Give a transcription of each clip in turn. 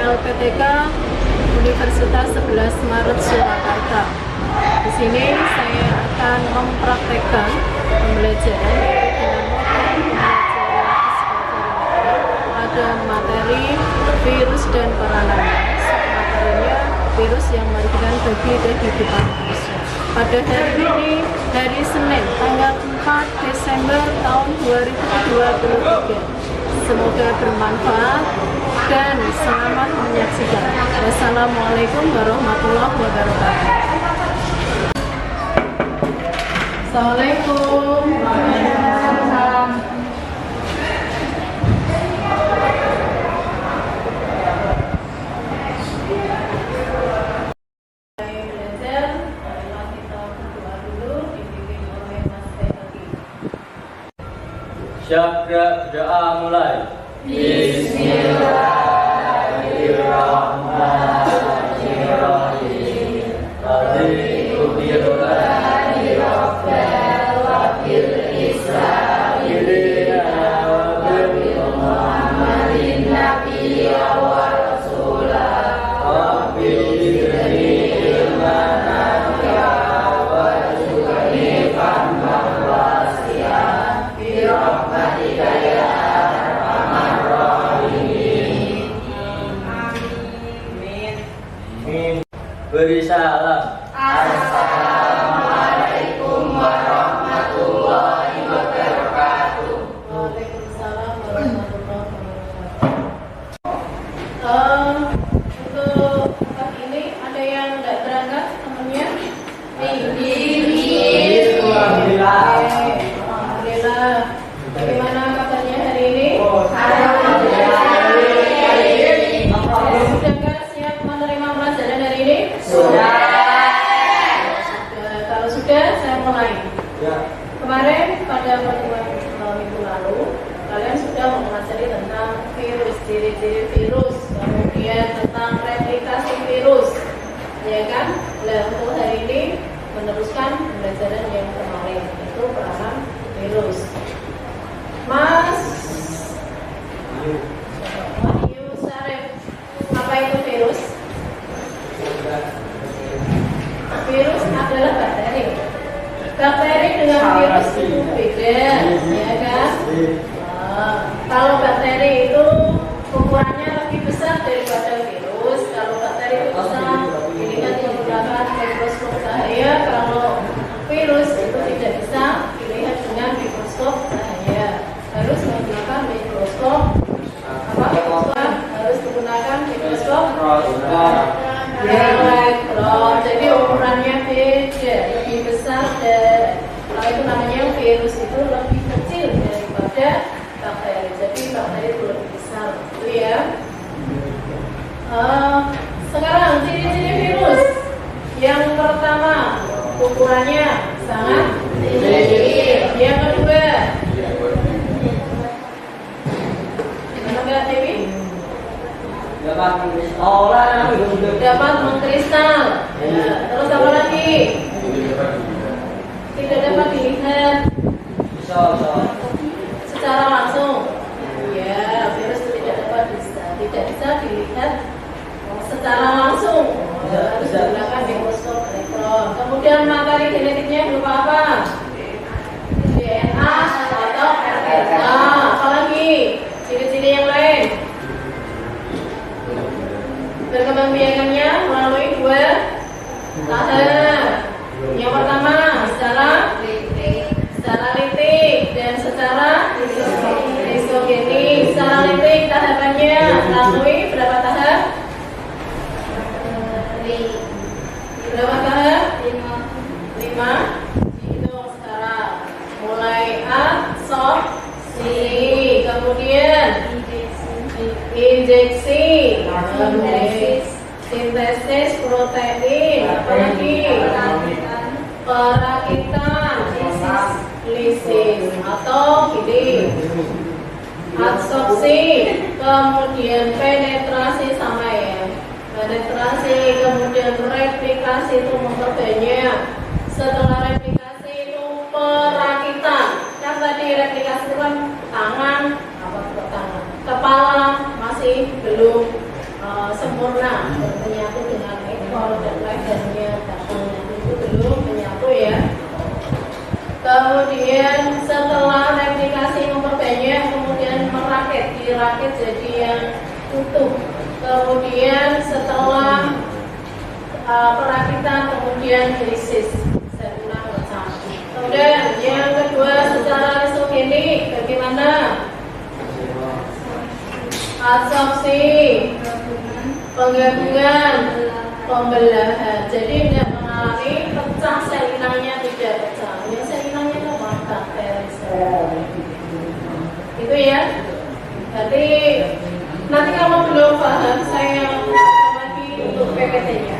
LPTK Universitas 11 Maret Surakarta. Di sini saya akan mempraktekkan pembelajaran ada materi virus dan peranannya. Materinya virus yang merugikan bagi kehidupan manusia. Pada hari ini, hari Senin, tanggal 4 Desember tahun 2023. Semoga bermanfaat dan selamat menyaksikan. Wassalamualaikum warahmatullahi wabarakatuh. Assalamualaikum. Waalaikumsalam. Siap, berdoa mulai. Bismillahirrahmanirrahim. Raditu billahi rabbil wa bil Islam dinan wa bi Muhammadin nabiyya wa rasulah wa bil ilman nafi'a wa rizqan fahman wasi'an bi rahmatika ya arhamar rahimin. Amin. Beri salam. Assalamualaikum warahmatullahi wabarakatuh. Waalaikumsalam warahmatullahi wabarakatuh. Untuk pagi ini ada yang tidak berangkat temannya? Alhamdulillah. Bagaimana kabarnya hari ini? Sudahkah siap menerima pelajaran hari ini? Sudah. Kalau sudah, saya mulai. Kemarin pada pertemuan minggu lalu, kalian sudah mempelajari tentang virus, ciri-ciri virus, kemudian tentang replikasi virus, ya kan? Nah, untuk hari ini meneruskan pembelajaran yang kemarin, itu peranan virus. Mas Sarif, apa itu virus? Virus adalah bakteri. Bakteri dengan virus itu beda, ya kan? Kalau bakteri itu ukurannya lebih besar daripada virus. Kalau bakteri itu besar, ini kan menggunakan mikroskop cahaya. Kalau virus itu tidak bisa dilihat dengan mikroskop cahaya, harus menggunakan mikroskop harus menggunakan mikroskop elektron. Jadi ukurannya beda, lebih besar dan itu namanya virus itu lebih kecil daripada bakteri. Jadi bakteri itu lebih besar, itu ya. Sekarang ciri-ciri virus. Yang pertama, ukurannya sangat kecil. Yang kedua, dapat mengkristal. Ya. Terus apa lagi? Tidak dapat dilihat secara langsung. Ya, virus itu tidak bisa dilihat secara langsung. Harus menggunakan mikroskop elektron. Kemudian materi genetiknya berupa apa? DNA atau RNA. Apalagi ciri-ciri yang lain? Berkembang biakannya melalui dua tahap. Yang pertama secara litik dan secara lisogenik. Secara litik tahapannya melalui berapa tahap? Berapa tahap? 5. Hitung sekarang. Mulai absorpsi, kemudian injeksi, sintesis protein, apalagi perakitan, lisis atau gini, absorpsi, kemudian penetrasi sama ya, penetrasi, kemudian replikasi itu memperbanyak. Setelah replikasi itu perakitan. Kan tadi replikasi itu kan tangan, kepala masih belum sempurna, menyatu dengan ekor dan lehernya, batangnya itu belum menyatu ya. Kemudian setelah replikasi memperbanyak, kemudian merakit, dirakit jadi yang utuh. Kemudian setelah perakitan, kemudian krisis. Saya ulang pecah. Kemudian yang kedua secara rizogenik, bagaimana? Absorpsi, penggabungan, pembelahan. Jadi tidak mengalami pecah sel inangnya, tidak pecah. Yang sel inangnya itu bakteri. Itu ya. Jadi nanti kalau belum paham saya lagi untuk PPT-nya.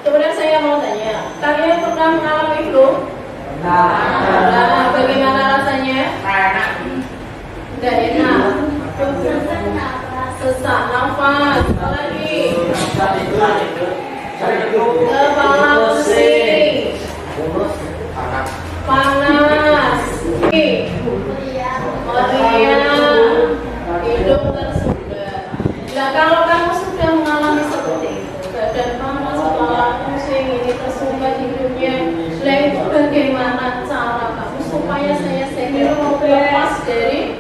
Kemudian saya mau tanya, kalian pernah mengalami flu? Nah, bagaimana rasanya? Tidak enak. Sesak nafas, apa lagi? Kepala pusing, panas, meriang, hidung tersumbat. Nah, kalau kamu sudah mengalami seperti itu, badan panas, kepala pusing, ini tersumbat hidungnya, nah itu bagaimana cara kamu supaya saya sehingga lepas dari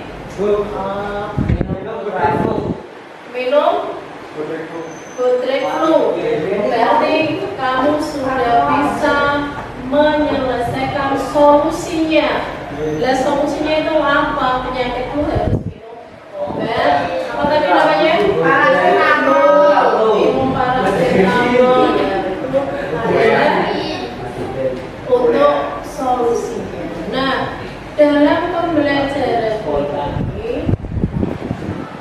minum Butrek flu? Berarti kamu sudah bisa menyelesaikan solusinya. Nah, solusinya itu apa? Penyakit itu harus minum obat. Apa tadi namanya? Paracetamol. Minum paracetamol. Ya, untuk solusinya. Nah, dalam pembelajaran ini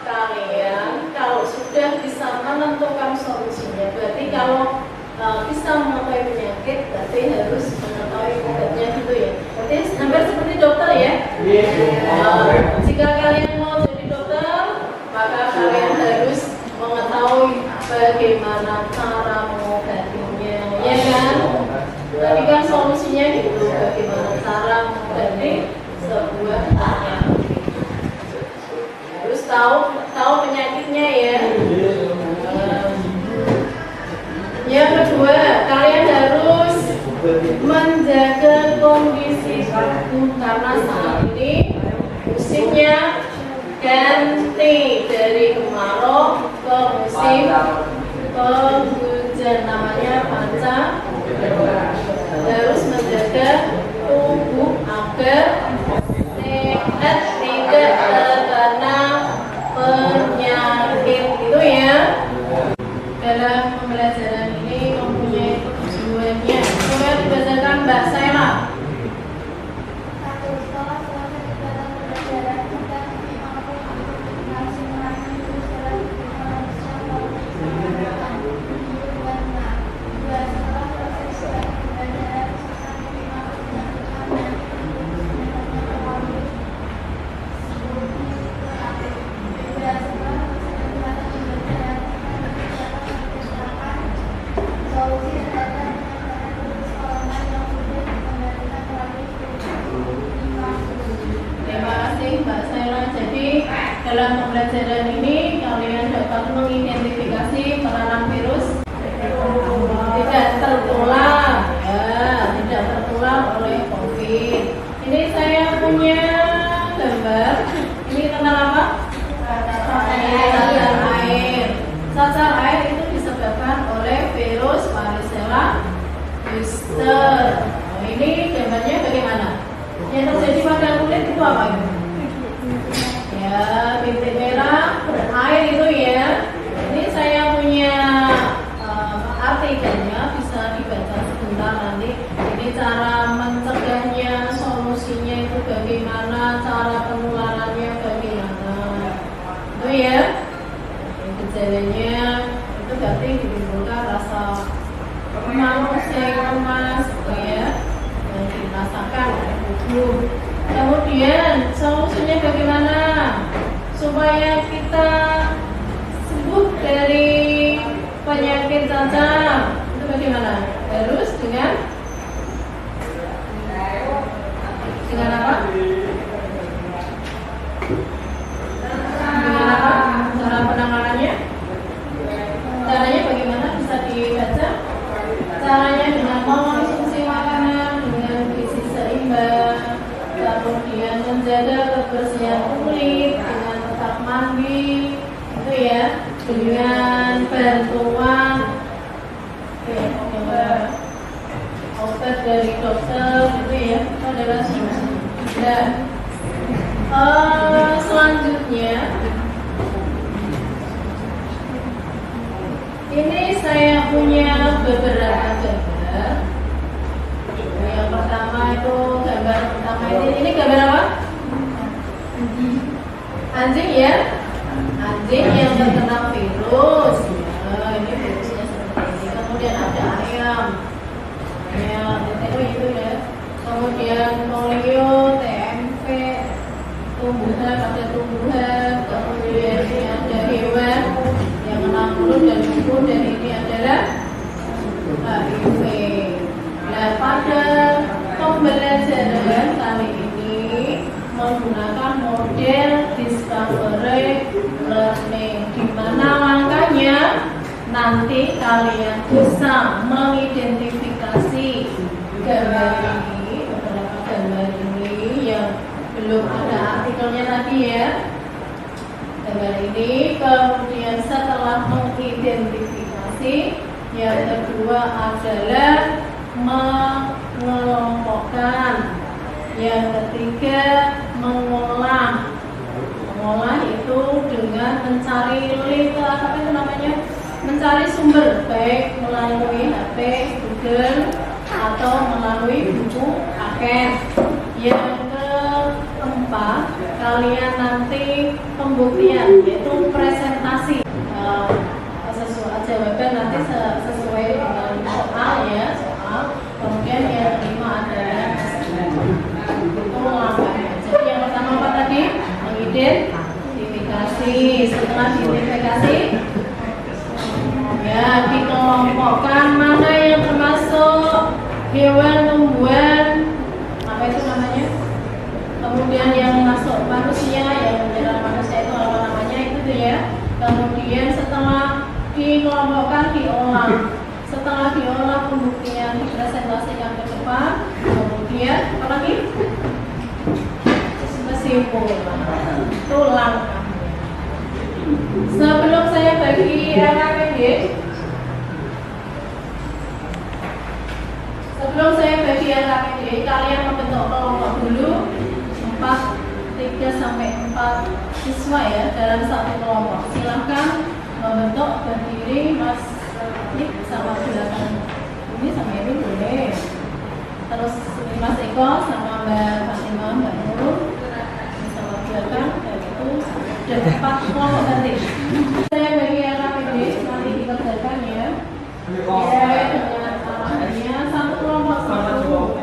kalian kalau sudah bisa menentukan solusinya, berarti kalau bisa mengetahui penyakit, berarti harus mengetahui obatnya gitu ya. Berarti hampir seperti dokter ya. Jika kalian mau jadi dokter, maka kalian harus mengetahui bagaimana cara mengobatinya, ya kan? Tadi kan solusinya gitu, bagaimana cara mengobati sebuah penyakit. Harus tahu penyakitnya ya. Yang kedua, kalian harus menjaga kondisi tubuh karena saat ini musimnya ganti dari kemarau ke musim penghujan, namanya panca. Harus menjaga tubuh agar sehat, tidak terkena penyakit itu ya. Dalam pembelajaran ini mempunyai tujuannya. Coba dibacakan Mbak Saira. Dalam pembelajaran ini kalian dapat mengidentifikasi peranan virus tidak tertular, tidak tertular oleh COVID. Ini saya punya gambar. Ini tentang apa? Cacar air. Cacar air itu disebabkan oleh virus varicella zoster. Ini gambarnya bagaimana? Yang terjadi pada kulit itu apa itu? Ya, bintik merah berair itu ya. Ini saya punya artikelnya, bisa dibaca sebentar nanti. Jadi cara mencegahnya, solusinya itu bagaimana, cara penularannya bagaimana. Itu ya. Gejalanya itu berarti ditimbulkan rasa lemas, ya, yang dirasakan oleh tubuh. Kemudian solusinya bagaimana supaya kita sembuh dari penyakit cacar? Itu bagaimana? Harus dengan apa? Dengan apa? Cara dengan bantuan obat dari dokter gitu ya, itu adalah dan selanjutnya ini saya punya beberapa gambar. Yang pertama itu gambar pertama ini gambar apa? Anjing ya, anjing yang terkena virus. Nah, ini virusnya seperti ini. Kemudian ada ayam, itu ya. Kemudian polio, TMP, tumbuhan, ada tumbuhan. Kemudian ini ada hewan yang kena mulut dan kuku, dan ini adalah HIV. Nah, pada pembelajaran kali ini menggunakan model discovery learning, di mana langkahnya nanti kalian bisa mengidentifikasi gambar ini, beberapa gambar ini yang belum ada artikelnya tadi ya. Gambar ini, kemudian setelah mengidentifikasi, yang kedua adalah mengelompokkan, yang ketiga mengolah itu dengan mencari apa itu namanya, mencari sumber baik melalui HP, Google atau melalui buku aken. Yang keempat, kalian nanti pembuktian yaitu presentasi sesuai jawaban nanti sesuai dengan soal ya, soal. Kemudian yang kelima adalah itu langkahnya. Jadi yang pertama apa tadi? Mengidentifikasi. Setelah diidentifikasi ya dikelompokkan mana yang termasuk hewan, tumbuhan, apa itu namanya, kemudian yang masuk manusia, yang menyerang manusia itu apa namanya itu tuh ya. Kemudian setelah dikelompokkan diolah, setelah diolah pembuktian dipresentasikan ke depan, kemudian apa lagi, kesimpulan, itu langkah. Sebelum saya bagi LKPD, kalian membentuk kelompok dulu 3 sampai 4 siswa ya dalam satu kelompok. Silahkan membentuk berdiri Mas Nik sama belakang ini sama ini boleh. Terus Mas Eko sama Mbak Fatimah, Mbak Nurul sama belakang, dan itu sudah 4 kelompok nanti. Saya bagi LKPD nanti dikerjakan ya. Ya dengan arahannya satu kelompok satu.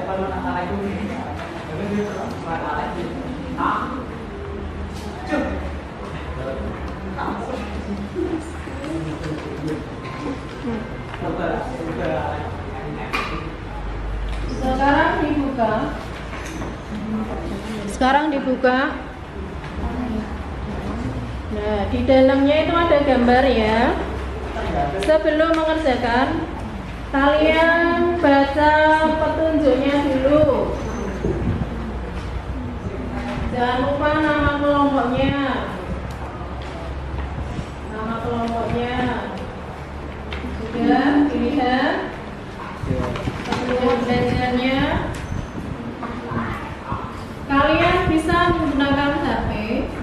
Sekarang dibuka. Nah, di dalamnya itu ada gambar ya. Sebelum mengerjakan, kalian baca petunjuknya dulu. Jangan lupa nama kelompoknya. Nama kelompoknya sudah dilihat. Kemudian belajarnya, kalian bisa menggunakan HP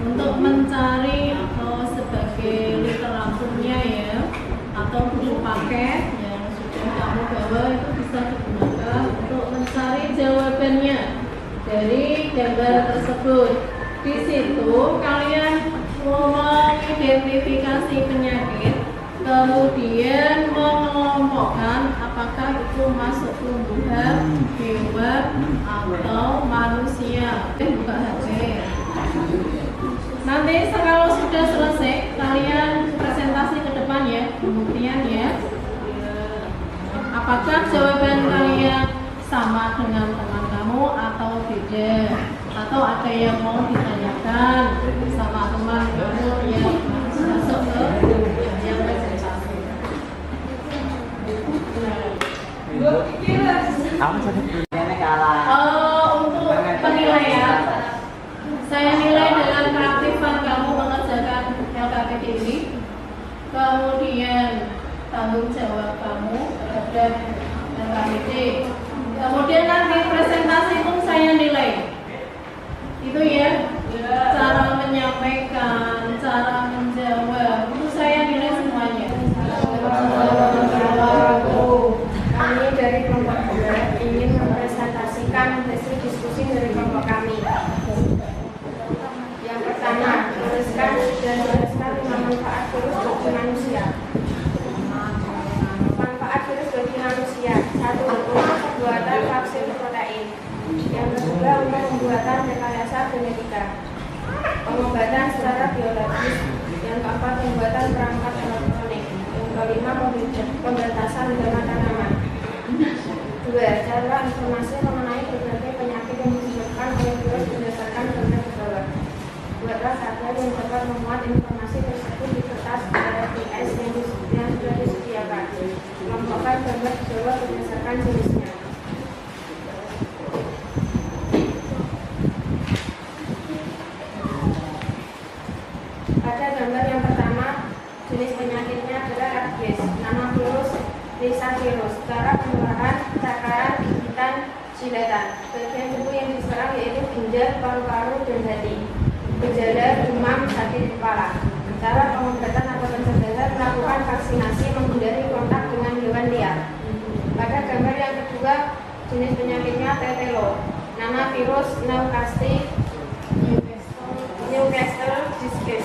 untuk mencari atau sebagai literaturnya ya, atau buku paket yang sudah kamu bawa itu bisa digunakan untuk mencari jawabannya dari gambar tersebut. Di situ kalian mengidentifikasi penyakit, kemudian mengelompokkan apakah itu masuk tumbuhan, hewan, atau manusia. Buka HP. Nanti kalau sudah selesai, kalian presentasi ke depan ya, pembuktian ya. Apakah jawaban kalian sama dengan teman kamu atau beda? Atau ada yang mau ditanyakan sama teman kamu yang masuk ke yang presentasi? Untuk penilaian, saya nilai dengan keaktifan kamu mengerjakan LKPD ini kemudian tanggung jawab kamu terhadap LKPD. Kemudian nanti presentasi pun saya nilai. Itu ya, cara menyampaikan, cara menjawab, itu saya nilai semuanya. Kami dari kelompok 2 ingin mempresentasikan hasil diskusi dari kelompok kami. Yang pertama, menuliskan dan menjelaskan 5 manfaat virus bagi manusia. Manfaat virus bagi manusia: 1. Untuk pembuatan vaksin protein. Yang kedua, untuk pembuatan rekayasa genetika, pengobatan secara biologis. Yang keempat, pembuatan perangkat elektronik. Yang kelima, pemberantasan hama tanaman. 2. Cara informasi mengenai berbagai penyakit yang disebabkan oleh virus berdasarkan gambar di bawah. Buatlah tabel yang dapat memuat informasi tersebut di kertas RFIS yang sudah disediakan. Kelompokkan gambar di bawah berdasarkan jenisnya. Pada gambar yang pertama, jenis penyakitnya adalah rabies. Nama virus Lisa virus. Cara penularan: cakaran, gigitan, jiletan. Bagian tubuh yang diserang yaitu ginjal, paru-paru, dan hati. Gejala: demam, sakit kepala. Cara pengobatan atau pencegahan: melakukan vaksinasi, menghindari kontak dengan hewan liar. Pada gambar yang kedua, jenis penyakitnya tetelo. Nama virus Newcastle disease.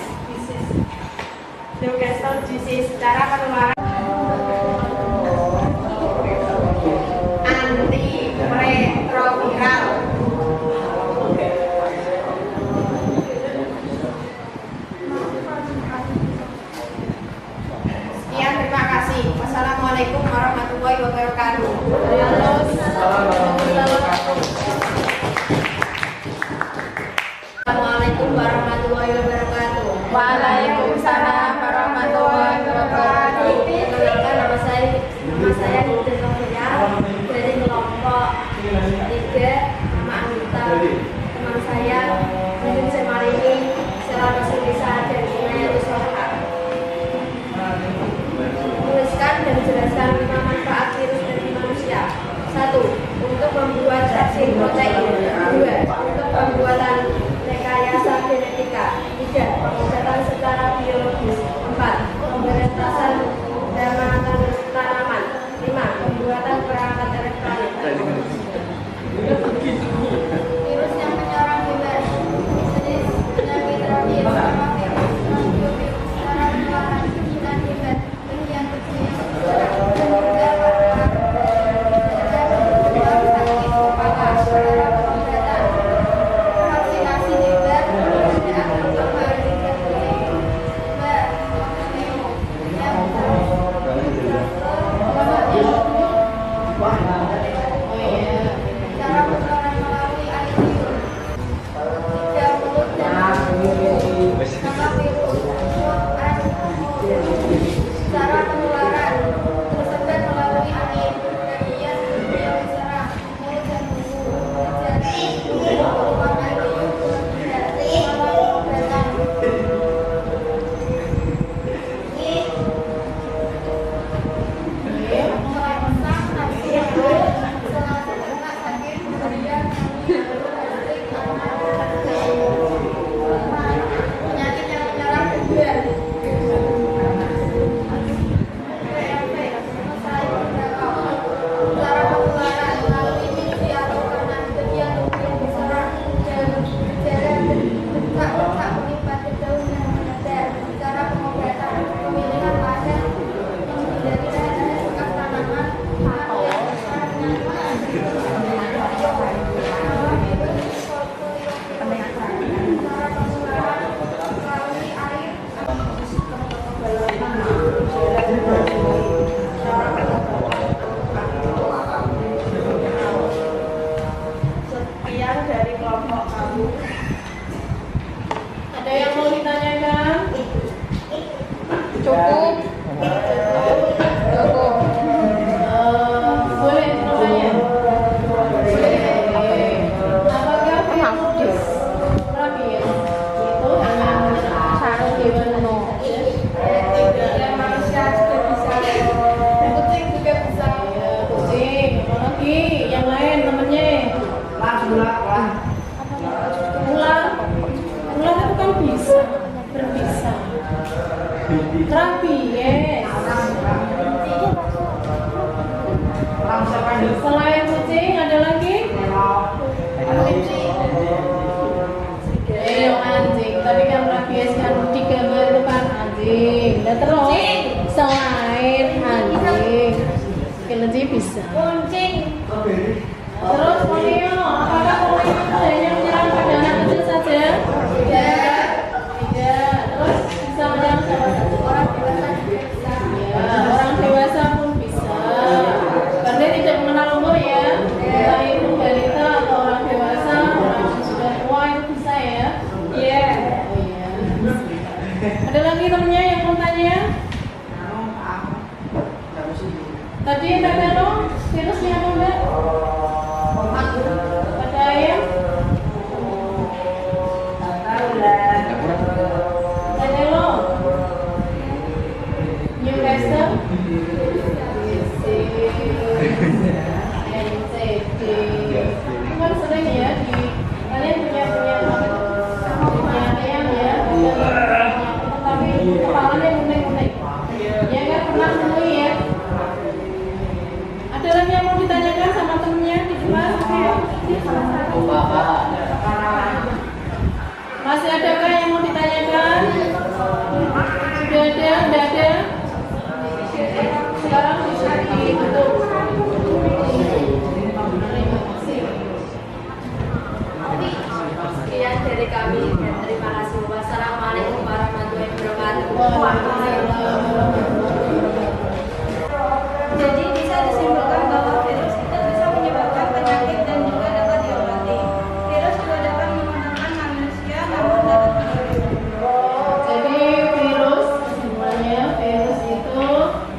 Newcastle disease. Cara penularan: antiretroviral. Sekian, terima kasih. Wassalamualaikum warahmatullahi wabarakatuh. Assalamualaikum warahmatullahi wabarakatuh. Waalaikumsalam warahmatullahi wabarakatuh. Perkenalkan, nama saya Nida Sofia dari kelompok 3, nama anggota teman saya Nidin Semarini, Selama Sebisa dan Inayatus Sohak. Menuliskan dan jelaskan 5 manfaat virus bagi manusia. 1. Untuk membuat vaksin protein. 2. Untuk pembuatan rekayasa genetika. 3. Pengobatan secara biologis. 4. Pemberantasan hama tanaman. 5. Pembuatan perangkat elektronik. Virus yang menyerang hewan. Jenis penyakit rabies sama virus non-biovirus. Cara penularan: gigitan hewan. Bagian tubuh yang diserang ginjal, paru-paru, sakit kepala. Cara pengobatan: vaksinasi hewan, penggunaan obat antivirus. Cara penularan melalui air liur. 3. Mulut dan kuku. Nama virus cara penularan: tersebar melalui angin. Bagian tubuh yang diserang: mulut dan kuku. Gejala: keluar air liur. Cara pengobatan: merangsang nafsu makan, setelah terkena sakit, kemudian penyakit yang menyerang hewan. Cara penularan: melalui mimpi atau karena bagian tubuh yang diserang. Gejala: bengkak-bengkak melipat ke daun yang mendadak. Cara pengobatan: pemilihan lahan, menghindari daerah bekas tanaman, sekian dari kelompok kamu. Ada yang mau ditanyakan? Cukup. Boleh bertanya? Apakah virus rabies itu hanya menyerang hewan saja? Tidak. Rabies. Selain kucing ada lagi? Anjing. Tapi kan rabies kan digambar itu kan anjing. Dan terus selain anjing, kelinci bisa. Kucing. Terus polio, apakah polio itu hanya menyerang pada anak kecil saja? Tidak. Terus bisa menyerang siapa saja? Orang dewasa juga bisa. Ya, orang dewasa pun bisa. Karena tidak mengenal umur ya. Entah itu balita atau orang dewasa, orang yang sudah tua itu bisa ya. Iya. Oh iya. Ada lagi temennya yang mau tanya? Tadi kata lo virusnya apa enggak? Pada ayam? Tadi lo? Newcastle? NCD. Kan sering ya di kalian punya ayam ya, tapi kepalanya unik-unik. Ya kan pernah temui ya? Ada lagi yang mau ditanyakan sama temennya di kelas? Masih adakah yang mau ditanyakan? Sudah ada? Tidak ada? Sekarang bisa ditutup. Sekian dari kami dan terima kasih. Wassalamualaikum warahmatullahi wabarakatuh. Jadi bisa disimpulkan bahwa virus itu bisa menyebabkan penyakit dan juga dapat diobati. Virus juga dapat mematikan manusia namun dapat menyebabkan. Jadi virus, semuanya virus itu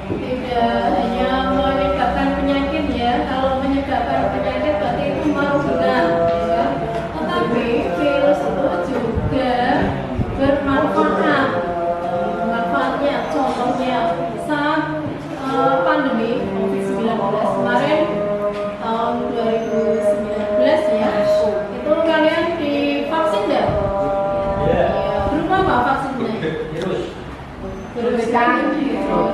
tidak hanya menyebabkan penyakit ya. Kalau menyebabkan penyakit berarti itu merugikan ya. Tetapi virus itu juga bermanfaat. Manfaatnya contohnya saat pandemi COVID-19 kemarin tahun 2019 ya, itu kalian divaksin nggak? Ya, berupa apa vaksinnya? Virus kan?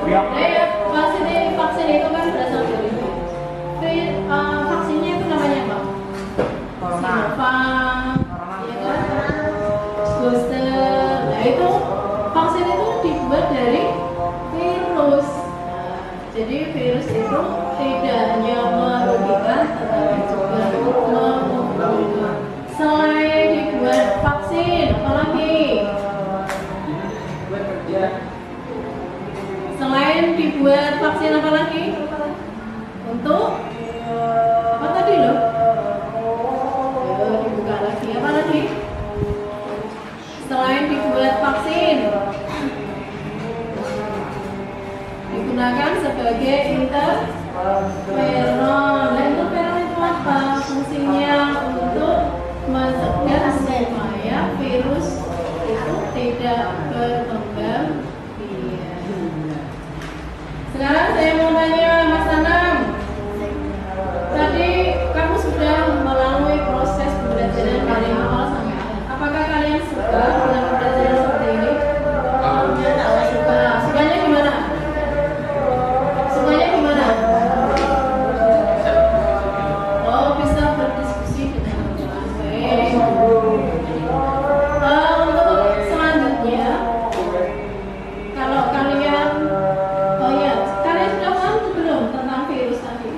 Ya, vaksin itu kan berasal dari vaksinnya itu namanya apa? Sinovac, ya kan? Booster. Nah itu vaksin itu dibuat dari virus. Jadi virus itu tidak hanya merugikan tetapi juga menguntungkan. Selain dibuat vaksin, apalagi? Selain dibuat vaksin apalagi? Untuk apa tadi loh? Ayo dibuka lagi. Apa lagi? Selain dibuat vaksin, digunakan sebagai interferon. Interferon itu apa? Fungsinya untuk mencegah supaya virus itu tidak berkembang biak. Sekarang saya mau tanya Mas Anam. Tadi kamu sudah melalui proses pembelajaran dari awal sampai akhir. Apakah kalian suka dengan pembelajaran seperti ini? Suka. Sukanya gimana? Sukanya gimana? Oh, bisa berdiskusi dengan baik. Untuk selanjutnya, kalau kalian, oh ya, kalian sudah paham belum tentang virus tadi?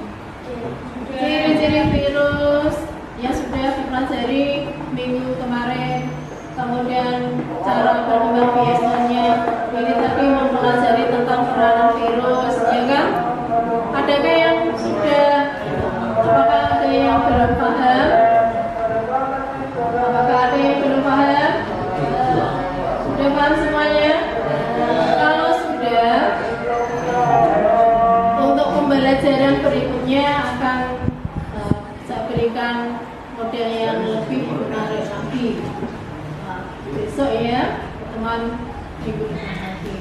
Ciri-ciri virus yang sudah dipelajari minggu kemarin, kemudian cara berkembang biaknya. Ini tadi mempelajari tentang peranan virus, ya kan? Adakah yang sudah? Apakah ada yang belum paham? Apakah ada yang belum paham? Sudah paham semuanya? Kalau sudah, untuk pembelajaran berikutnya akan saya berikan model yang lebih menarik lagi. Besok ya, teman minggu depan lagi.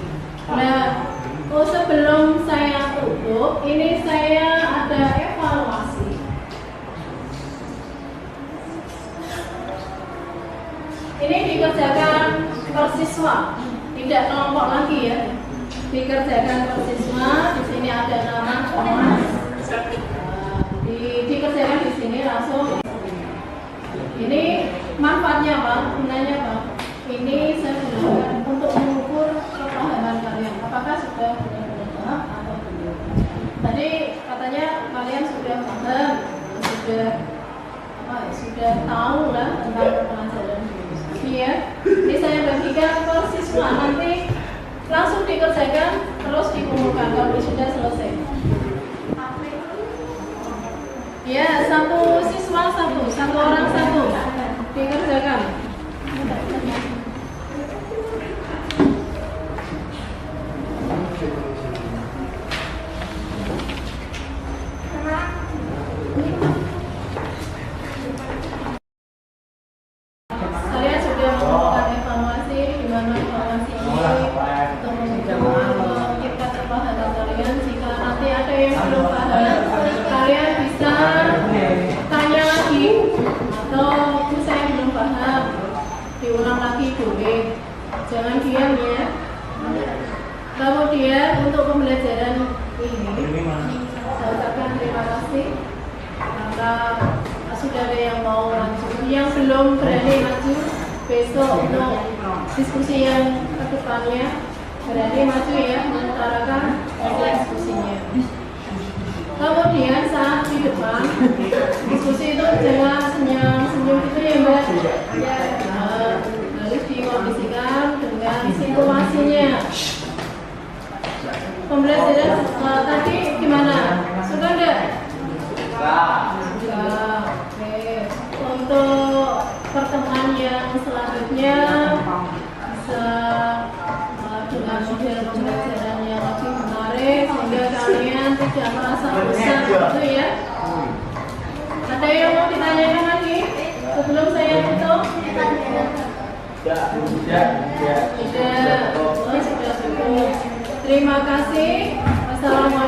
Nah, sebelum saya tutup, ini saya ada evaluasi. Ini dikerjakan per siswa, tidak kelompok lagi ya. dikerjakan per siswa. Di sini ada nama kelas. Dikerjakan di sini langsung. Ini manfaatnya apa? Gunanya apa? Ini saya gunakan untuk mengukur kepahaman kalian. Apakah sudah benar-benar paham atau belum? Tadi katanya kalian sudah paham, sudah tahu lah tentang pelajaran biologi ya. Ini saya bagikan per siswa, nanti langsung dikerjakan terus dikumpulkan kalau sudah selesai. Ya, satu siswa satu orang satu dikerjakan. Kalian sudah melakukan evaluasi, di mana evaluasi ini untuk kita terpaham kalian. Jika nanti ada yang belum paham, kalian bisa tanya lagi, atau saya belum paham, diulang lagi boleh. Jangan diam ya. Kemudian untuk pembelajaran ini, saya ucapkan terima kasih karena sudah ada yang mau maju. Yang belum berani maju, besok untuk diskusi yang kedepannya berani maju ya, mengutarakan diskusinya. Kemudian saat di depan diskusi itu jangan senyum gitu ya Mbak. Ya, harus dikondisikan dengan situasinya. Pembelajaran tadi gimana? Suka enggak? Suka. Oke. Untuk pertemuan yang selanjutnya bisa dengan model pembelajaran yang lebih menarik sehingga kalian tidak merasa bosan gitu ya. Ada yang mau ditanyakan lagi sebelum saya tutup? Tidak. Sudah cukup. Terima kasih. Wassalamualaikum.